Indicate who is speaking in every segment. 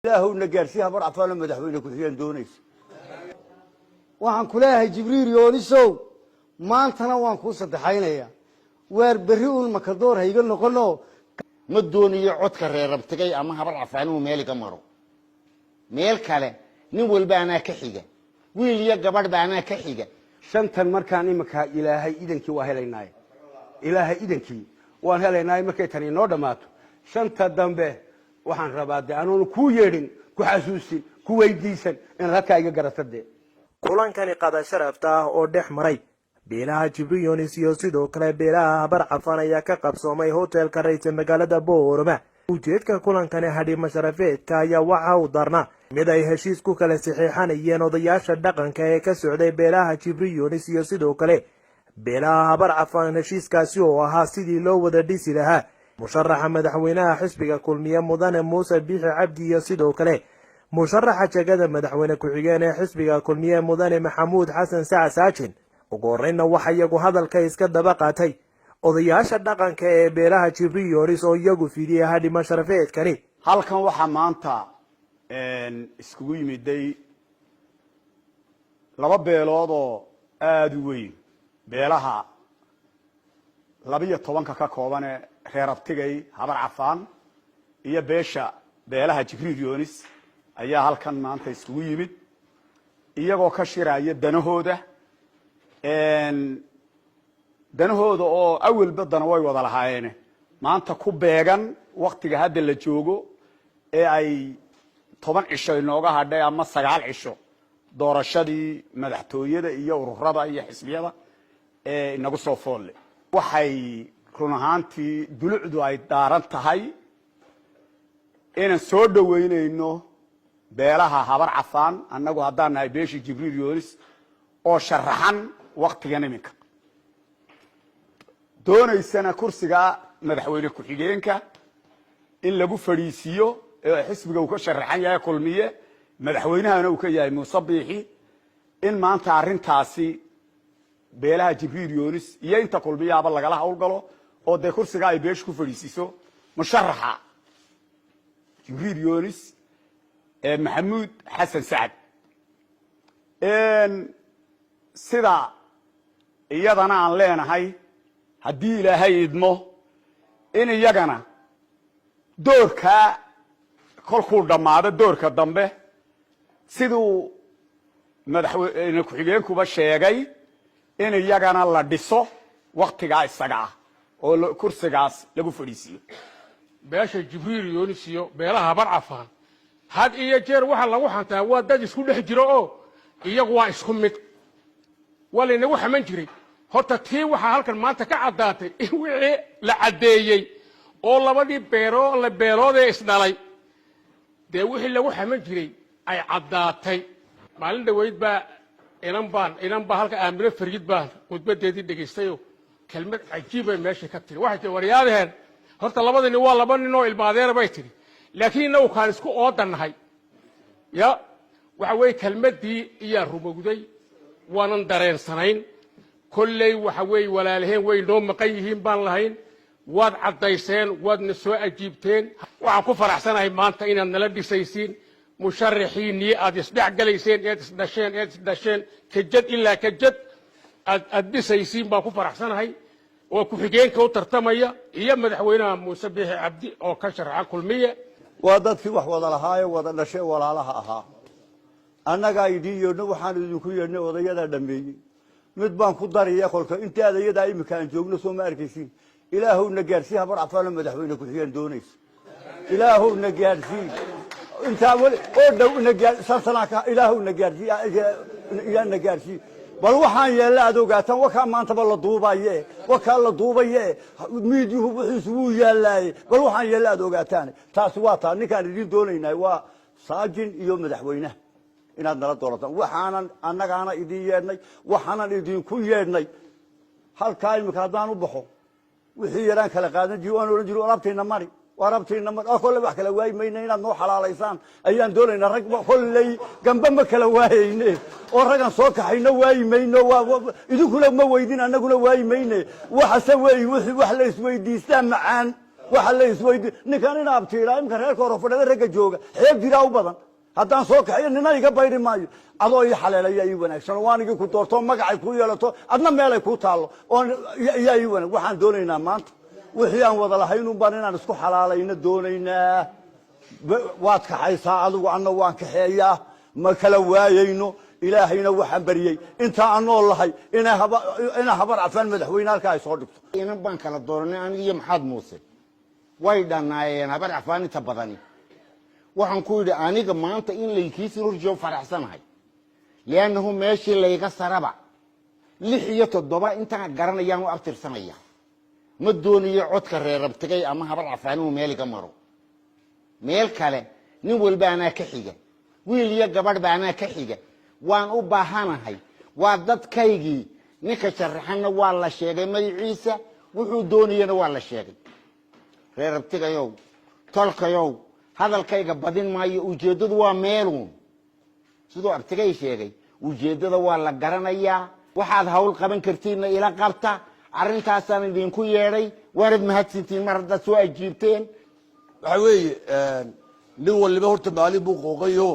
Speaker 1: إلهو نجارسيها برع فانا مدحوينه كحيان دونيس waxaan ku leeyahay jibriil yoonisow maantana waan ku sadeexaynaya weer bari uu makadoor hayga noqono
Speaker 2: ma dooniyo codka reer rabtigay ama habar cafaanuu meel ka maro meel kale nin walba ana ka xiga wiil iyo gabadh baana ka xiga
Speaker 1: shantan markaan imika ilaahay idankii waa helaynaa ilaahay idankii waan helaynaa markay tan inoo dhamaato shanta dambe waxaan rabaa aanu ku yeedhin ku xasuusin ku weydiisan in halka iga garatade
Speaker 3: kulankani qada sharafta ah oo dhex maray beelaha Jibriil Yoonis iyo sidoo kale beelaha habar cafaan ayaa ka qabsoomay hotelka Rays magaalada Boorama ujeedka kulankani hadhi masharafeedka ayaa waxa uu darnaa mid ay heshiis ku kala saxiixanayeen odayaasha dhaqanka ee ka socday beelaha Jibriil Yoonis iyo sidoo kale beelaha habar cafaan heshiiskaasi oo ahaa sidii loo wada dhisi lahaa musharaxa madaxweynaha xisbiga kulmiye mudane Muuse Biixi Cabdi iyo sidoo kale musharaxa jagada madaxweyne ku-xigeen ee xisbiga kulmiye mudane Maxamuud Xasan Saacin ugu horreynna waxa iyagu hadalka iska daba qaatay odayaasha dhaqanka ee beelaha Jibriil Yoonis oo iyagu fidiyay hadhi masharafeedkani
Speaker 1: halkan waxa maanta iskugu yimiday laba beelood oo aad u weyn beelaha 12 ka kooban ee reer abtigay habar cafaan iyo beelaha Jibriil Yoonis ayaa halkan maanta isugu yimid iyagoo ka shiraya danahooda oo awal badana way wada lahaayeen maanta ku beegan waqtiga hadda la joogo ee ay 10 cisho inooga hadhay ama 9 cisho doorashadii madaxtooyada iyo ururada iyo xisbiyada ee inagu soo foolle waxay run ahaantii dulucdu ay daaran tahay inaan soo dhaweynayno beelaha habar cafaan annagu haddaan nahay beeshii Jibriil Yoonis oo sharaxan waqtigan iminka doonaysana kursiga madaxweyne ku-xigeenka in lagu fadhiisiyo ee xisbiga uu ka sharaxan yahay kulmiye madaxweynahana uu ka yahay Muuse Biixi in maanta arrintaasi beelaha Jibriil Yoonis iyo inta kulmiyaaba lagala hawlgalo oo de kursiga ay beesh ku fadhiisiso musharaxa Jibriil Yoonis Maxamuud Xasan Saacid sida iyadana aan leenahay haddii ilaahay idmo in iyagana doorka kolkuu dhammaado doorka dambe siduu madaxweyne ku-xigeenkuba sheegay in iyagana la dhiso waqtigaa isaga ah oo kursigaas lagu fadhiisiyo
Speaker 4: beesha Jibriil Yoonis iyo beelaha habar cafaan had iyo jeer waxa lagu xantaa waa dad isku dhex jiro oo iyagu waa isku mid walina waxa man jiray horta tii waxa halkan maanta ka cadaatay in wixii la cadeeyay oo labadii beelood ee isdhalay de wixii lagu xaman jiray ay cadaatay maalin dhaweyd baa inan baa halka aamino Fariid baa khudbadeedii dhageystayo kelmad cajiib ah meesha ka tiri waxa waryaadeen horta labadani waa laba nin oo ilmaadeer bay tiri laakiin uu kaan isku oodanahay ya waxa way kelmadii iyo rumowday waanan dareensanayn kullay waxa way walaalaheen way noo maqan yihiin baan lahayn waad cadayseen waadna soo ajiibteen waxa ku faraxsanahay maanta inaad nala dhisaysiin musharaxiinii aad isdhac galayseen ee isdhasheen kajad ilaa kajad aad dhisaysiin baan ku faraxsanahay oo ku xigeenka u tartamaya iyo madaxweynaha Muuse Biixi Cabdi oo ka sharaxa kulmiye
Speaker 1: waa dadkii wax wada lahaayo wada dhashay walaalaha ahaa annaga idiyoona waxaan idinku yeedhnay odayada dhameeyay mid baan ku daraya qolka inta adayada imika aan joogno soo ma arkaysiin ilaahu na gaarsii habar cafaan madaxweyne ku-xigeen doonays ilaahu na gaarsii inta wali oo dhow na gaar salsanaaka ilaahu na gaarsii yaa na gaarsii bal waxaan yeelay adoogatan waxa maanta la duubaye waxa la duubaye miidiyuhu wuxuu uu yeelay bal waxaan yeelay adoogatan taas waa taa ninkaan idin doonaynaa waa saajin iyo madaxweynaha inaad nala doorataan waxaanan annagaana idin yeednay waxaanan idin ku yeednay halka imika hadaan u baxo wixii yaraan kala qaadan jiray waan oran jiray warabtayna mari oo kale wax kala waaymayna inaad noo xalaalaysaan ayaan doonaynaa rag kollay gamba ma kala waayayne oo ragan soo kaxayna waaymayno idinkuna ma weydin annaguna waaymayne waxa se weey wax la isweydiistaa macaan وحلا يسوي نكان أنا أبتيرا يمكن هيك ورفض هذا رجع جوجا هيك ديراو بدن حتى سوق حي إننا يقبل مايو أضوي حلال يا يوانا شنواني كي كتورتهم ما قاعد يقول يلا تو أدنى ما لا يقول تعالوا يا يوانا وحن دونينا مانت وحيان وضل حينو بانينا نسكو حلالين دونينا واتك حيسا عدو عنا وانك حيا ما كلا وايينو إلهينا وحن بريي انت عنو الله إنا هبر عفان مدحوينا الكاي صدقت
Speaker 2: inan baan kala dooranay aniga iyo maxaad muuse way dhanaayeen habar cafaan inta badani waxaan ku yidhi aniga maanta in laykiisi rurjiyo faraxsanahay lianahu meeshii layga saraba 6 iyo 7 intaan garanayaan u abtirsanaya ma doonayo codka reer rabtigay ama habar cafaan uu meel iga maro meel kale nin walba anaa ka xiga wiil iyo gabadh baa anaa ka xiga waan u baahanahay waa dadkaygii ninka sharaxana waa la sheegay magaciisa wuxuu doonayana waa la sheegay reer rabtigayow tolkayow hadalkayga badin maayo ujeedadu waa meelun sidoo abtigay sheegay ujeedada waa la garanayaa waxaad hawl qaban kartiina ila qabta arrintaasaan idinku yeedhay waanad mahadsantiin mar haddaad soo ajiibteen
Speaker 5: waxa weeye nin waliba horta maalin buu qooqayo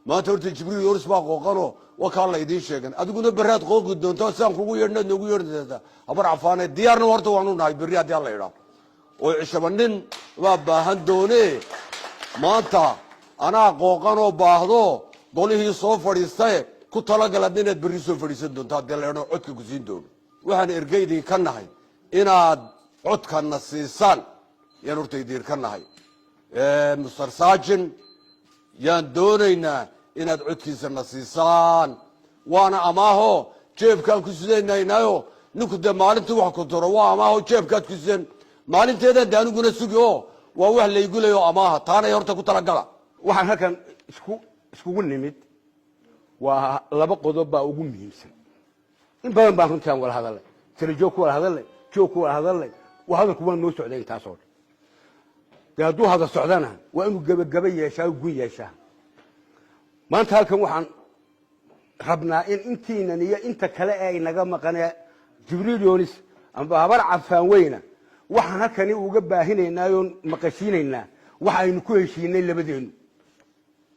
Speaker 5: maanta horta jibriil yoris baa qooqano waa kaa la idiin sheegan adiguna berraad qooqi doontaa saan kugu yeedhnaad noogu yeedhaysaa habar cafaaneed diyaarna horta waanu nahay berri haddii alla idhaa oo cishaba nin baa baahan doone maanta anaa qooqanoo baahdo golihii soo fadhiistae ku talagalaad inaad berri soo fadhiisan doonto haddii la idhaa codka ku siin doono waxaan ergeydii ka nahay inaad codkana siisaan yaan horta idiin ka nahay Mr. Sergeant yaan doonaynaa inaad codkiisana siisaan waana amaaho jeebkaan ku sidaynaynaayo ninku dee maalintii wax ku daro waa amaaho jeebkaad ku sideen maalinteedaan de aniguna sugi oo waa wax laygu leeyo amaaha taanay horta ku talagala
Speaker 6: waxaan halkan iskugu nimid waa laba qodob baa ugu muhiimsan in badan baan runtii aan wala hadalnay tirajoog ku wala hadalnay joog ku wala hadalnay waa hadalku waa noo socday intaasoo dhan dee hadduu hada socdana waa inuu gebagaba yeeshaa gun yeeshaa maanta halkan waxaan rabnaa in intiinan iyo inta kale ee inaga maqanee jibriil yonis amba habar cafaan weyna waxaan halkani uga baahinaynaa oo maqashiinaynaa waxa aynu ku heshiinay labadeenu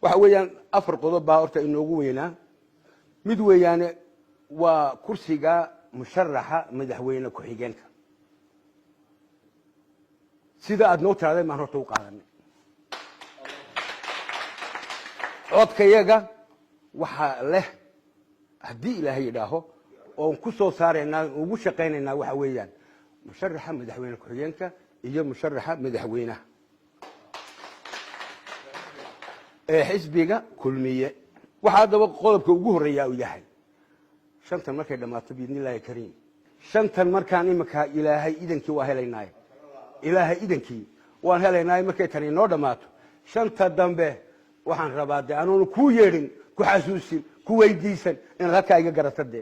Speaker 6: waxa weeyaan 4 qodob baa horta inoogu weynaa mid weeyaane waa kursiga musharaxa madaxweyne ku xigeenka sida aad noo tiraday maan horta u qaadanay codkayaga waxa leh haddii ilaahay yidhaaho oon ku soo saaraynaa ugu shaqaynaynaa waxa weeyaan musharaxa madaxweyne ku xigeenka iyo musharaxa madaxweynaha ee xisbiga kulmiye waxa daba qodobka ugu horeeyaa uu yahay shantan markay dhamaato biidnillaahi kariim shantan markaan imika ilaahay idankii waa helaynaa ilaahay idankii waan helaynaa markay tani noo dhamaato shanta dambe waxaan rabaa de aanu ku yeedhin ku xasuusin ku weydiisan in halka iga garato de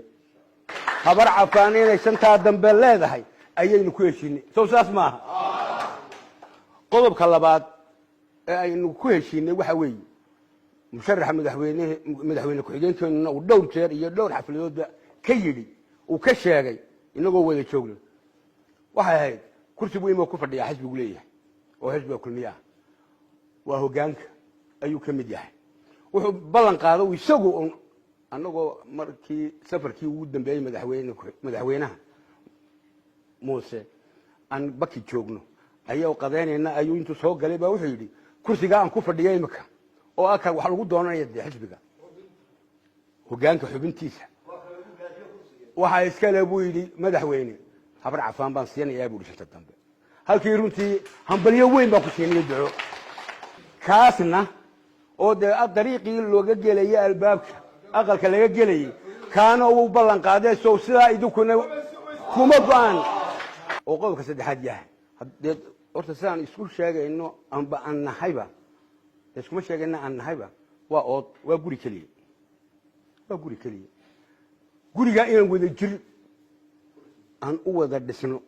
Speaker 6: habar cafaan inay shanta dambe leedahay ayaynu ku heshiinay soo saas maaha qodobka labaad ee aynu ku heshiinay waxa weeye musharaxa madaxweyne ku xigeenkeena uu dhowr jeer iyo dhowr xafladood ka yidhi uu ka sheegay inagoo wada joogno waxay ahayd kursi weyn oo ku fadhiya xisbigu leeyahay oo xisbiga kulmiyaha waa hoggaanka ayuu ka mid yahay wuxuu ballan qaaday isagu anagoo markii safarkii ugu dambeeyay madaxweynaha muuse aan baki joogno ayuu qadeynayna ayuu intuu soo galay baa wuxuu yidhi kursiga aan ku fadhiyay imika oo aka waxa lagu doonanaya de xisbiga hoggaanka xubintiisa waxa iska le buu yidhi madaxweyne habar cafaan baan siinayaa buu shanta dambe halkii runtii hambalyo weyn baa ku siinay duco kaasna oo de dariiqii looga gelaya albaabka aqalka laga gelayay kaana uu ballan qaaday soo sidaa idinkuna kuma go'an oo qodobka saddexaad yahay hadee horta sidaan isku sheegayno amba aan nahayba iskuma sheegayna aan nahayba waa guri keliya waa guri keliya guriga inaan wada jir aan u wada dhisno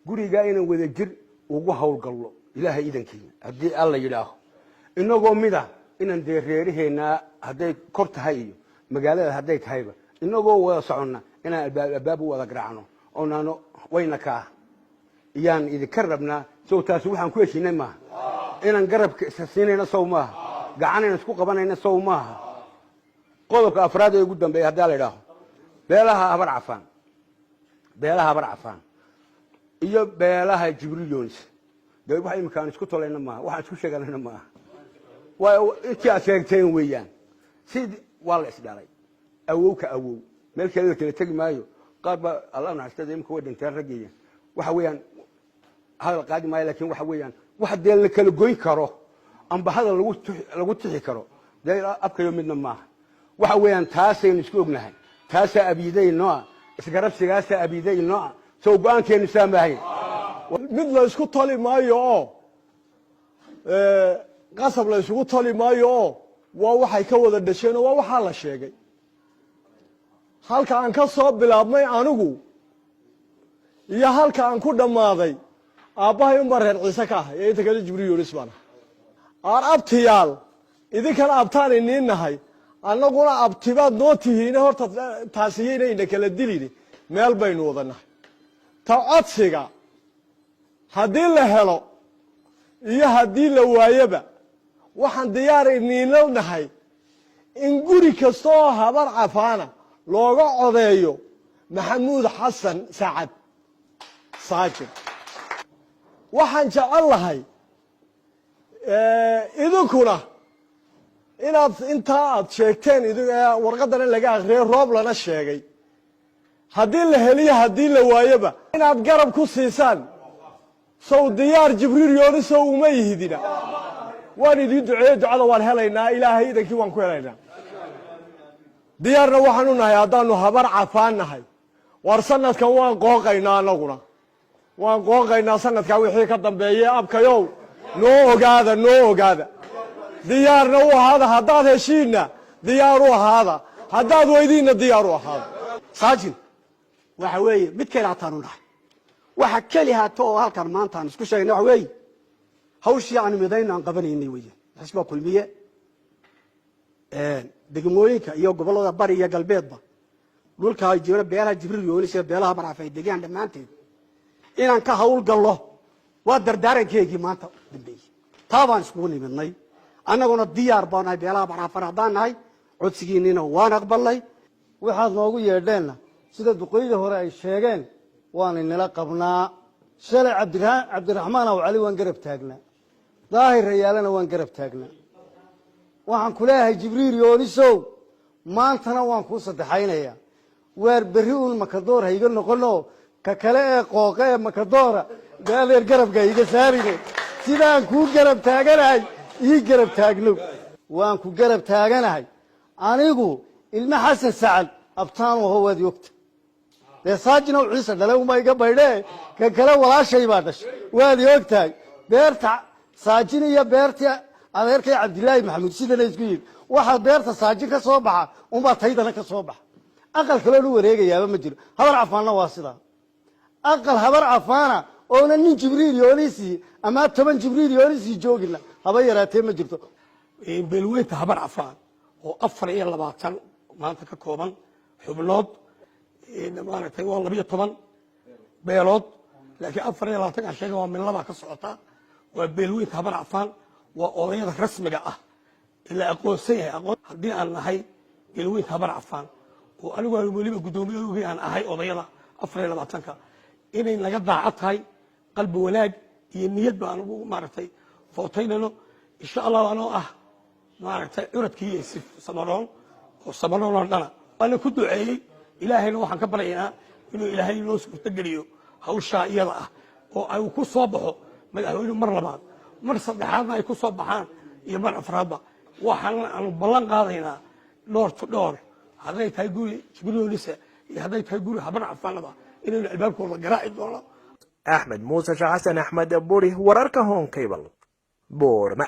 Speaker 6: guriga inaan wada jir ugu hawlgallo ilaahay idankiina haddii alla yidhaaho inagoo mida inaan dee reeraheena hadday kor tahay iyo magaalada hadday tahayba inagoo wada soconna inaan albaab u wada garaacno oonaano wayna kaa iyaan idinka rabnaa sow taasi waxaan ku heshiinay maaha inaan garabka isa siinayna sow maaha gacanayna isku qabanayna sow maaha qodobka afraad ee ugu dambeeya haddii la yidhaaho beelaha habar cafaan iyo beelaha jibriil yoonis dee wax imika aan isku tolayna maaha waxaan isku sheeganayna maaha waa intii aad sheegteen weeyaan waa la isdhalay awow ka awow meel kale la kala tegi maayo qaar baa allah naxariistada imika way dhinteen raggeeya waxa weeyaan hadal qaadi maayo laakiin waxa weeyaan wax dee la kala goyn karo amba hadal lagu tixi karo dee abkayo midna maaha waxa weeyaan taasaynu isku ognahay taasaa abiidayno ah isgarabsigaasaa abiidayno ah soo go-aankeenu saamahayn
Speaker 7: mid la isku tali maayo oo qasab la isugu tali maayo oo waa waxay ka wada dhasheen oo waa waxaa la sheegay halka aan ka soo bilaabmay anigu iyo halka aan ku dhammaaday aabbahay unbaa reer ciise ka ahay ee inta kale jibriil yoonis baan ahay abtiyaal idinkana abtaan iniin nahay annaguna abtibaad noo tihiine horta taasiyaynayna kala dilini meel baynu wada nahay ta codsiga haddii la helo iyo haddii la waayaba waxaan diyaar iniinla nahay in guri kasta oo habar cafaana looga codeeyo maxamuud xasan sacad saajin waxaan jecel lahay idinkuna inaad intaa aad sheegteen warqadana laga akhriyay roob lana sheegay haddii la heliyo haddii la waayoba inaad garab ku siisaan sow diyaar jibriil yoonis oo uma yihidina waan idiin duceeye ducada waan helaynaa ilaahay idankii waan ku helaynaa diyaarna waxaan u nahay haddaanu habar cafaan nahay war sanadkan waan qooqaynaa anaguna waan qooqaynaa sanadkaa wixii ka dambeeye abkayow noo ogaada diyaarna u ahaada haddaad heshiinna diyaar u ahaada haddaad weydiinna diyaar u ahaada
Speaker 8: saajin waxa weeye mid kale hataanu nahay waxa keli haato oo halkan maanta aan isku sheegnay waxa weeye hawshii aan midayna aan qabanaynay weeye xisba kulmiye degmooyinka iyo gobollada bari iyo galbeedba dhulka ay jira beelaha jibriil yoonis iyo beelaha barafay degaan dhammaanteed inaan ka hawl gallo waa dardaarankeygii maanta dambeeyey taa baan iskugu nimidnay annaguna diyaar baan nahay beelaha barafar haddaan nahay codsigiinina waan aqbalnay
Speaker 9: waxaad noogu yeedheenna sida duqeydii hore ay sheegeen waan inala qabnaa shalay cabdiraxmaan aw cali waan garab taagnaa daahir rayaalana waan garab taagnaa waxaan ku leeyahay jibriil yoonisow maantana waan kuu saddexaynayaa waar berri uun makadoor ha iga noqono ka kale ee qooqa ee makadoora daadeer garabka iga saarine sidaan kuu garab taaganahay ii garab taagnow waan ku garab taaganahay anigu ilma xasan sacad abtaan waho waad yogta dee saajinow ciise dhale uma iga baydhee ka kale walaashay baa dhashay waad ogtahay beerta saajin iyo beerta adeerkay cabdilaahi maxamuud sidana isku yidhi waxaa beerta saajin ka soo baxa unbaa taydana ka soo baxa aqal kaloo lu wareegayaaba ma jiro habar cafaanna waa sidaa aqal habar cafaana oona nin jibriil yoonisi ama 10 jibriil yoonisi joogina haba yaraatee ma jirto
Speaker 4: beelweynta habar cafaan oo 24 maanta ka kooban xubnood maaragtay waa 12 beelood laakiin 24 sheega waa min laba ka socota waa beelweynta habar cafaan waa odayada rasmiga ah ilaa aqoonsan yahay aqoon haddii aan nahay beelweynta habar cafaan oo anigu aan weliba gudoomiyadooda aan ahay odayada 24ka inay naga daacad tahay qalbi wanaag iyo niyad baan ugu maaragtay footaynano insha Allah anoo ah maaragtay curadkii samaroon oo samaroon dhana waan ku duceeyay ilaahayna waxaan ka baryaynaa inuu ilaahay noo suurta geliyo hawsha iyada ah oo ay ku soo baxo madaxweyne mar labaad mar saddexaadna ay ku soo baxaan iyo mar afraadba waxaan aan ballan qaadaynaa door hadday tahay guri jibriil yoonisa iyo hadday tahay guri habar cafaanaba inaynu albaabkooda garaaci doono
Speaker 3: axmed muuse sheekh xasan axmed buri wararka home cable boorma